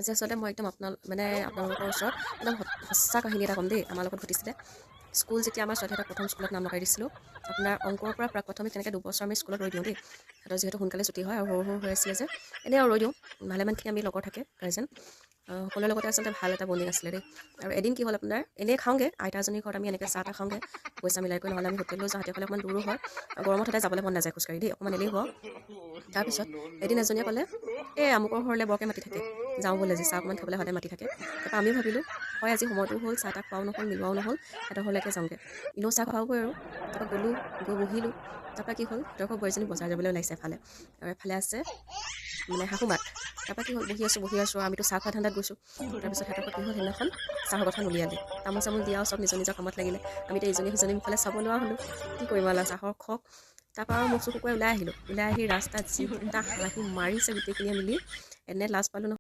আজি আচলতে মই একদম আপোনালোকৰ ওচৰত একদম সঁচা কাহিনী এটা ক'ম দেই। আমাৰ লগত ঘটিছিলে। স্কুল যেতিয়া আমাৰ ছোৱালীহঁতক প্ৰথম স্কুলত নাম লগাই দিছিলোঁ, আপোনাৰ অংকৰ পৰা প্ৰাক প্ৰথমে তেনেকৈ 2 বছৰ আমি স্কুলত ৰৈ দিওঁ দেই। সিহঁতৰ যিহেতু সোনকালে ছুটি হয় আৰু সৰু সৰু হৈ আছিলে যে, এনেই আৰু ৰৈ দিওঁ। ভালেমানখিনি আমি লগৰ থাকে গাৰ্জেন, সকলোৰে লগতে আচলতে ভাল এটা বণ্ডিং আছিলে দেই। আৰু এদিন কি হ'ল, আপোনাৰ এনেই খাওঁগৈ আইতাজনীৰ ঘৰত আমি এনেকৈ চাহ তাহ খাওঁগৈ পইচা মিলাই কৰি, নহ'লে আমি হোটেললৈ যাওঁ। হাতীৰফালে অকণমান দূৰো হয়, গৰমত সদায় যাবলৈ মন নাযায় খোজকাঢ়ি দেই, অকণমান এলেই হোৱা। তাৰপিছত এদিন এজনীয়ে ক'লে, এই আমুকৰ ঘৰলৈ বৰকৈ মাতি থাকে, যাওঁ ব'লে আজি চাহ অকণমান খাবলৈ সদায় মাতি থাকে। তাৰপৰা আমিও ভাবিলোঁ, হয় আজি সময়টো হ'ল, চাহ তাহ খোৱাও নহ'ল, মিলোৱাও নহ'ল, সিহঁতৰ ঘৰলৈকে যাওঁগৈ। এনেও চাহ খোৱাবই আৰু। তাৰপৰা গ'লোঁ, গৈ বহিলোঁ। তাৰপৰা কি হ'ল, সিহঁতৰ ঘৰ বোৱাৰীজনী বজাৰ যাবলৈ ওলাইছে এফালে, আৰু এফালে আছে শাহু মাক। তাৰপৰা কি হ'ল, বহি আছোঁ, আমিতো চাহ খোৱা ধান্দাত গৈছোঁ। তাৰপিছত সিহঁতৰ ঘৰত কি হ'ল, সেইদিনাখন চাহৰ কথা নুলিয়ালে, তামোল চামোল দিয়া আৰু চব নিজৰ নিজৰ কামত লাগিলে। আমি এতিয়া ইজনী সিজনী মুখলৈ চাব নোৱাৰা হ'লোঁ, কি কৰিম আৰু চাহৰ খক। তাৰপৰা আৰু মুখ চুখ শুকুৱাই ওলাই আহিলোঁ। ওলাই আহি ৰাস্তাত যিকেইটা হাঁহি মাৰিছে গোটেইখিনিয়ে মিলি, এনে লাজ পালোঁ নহয়।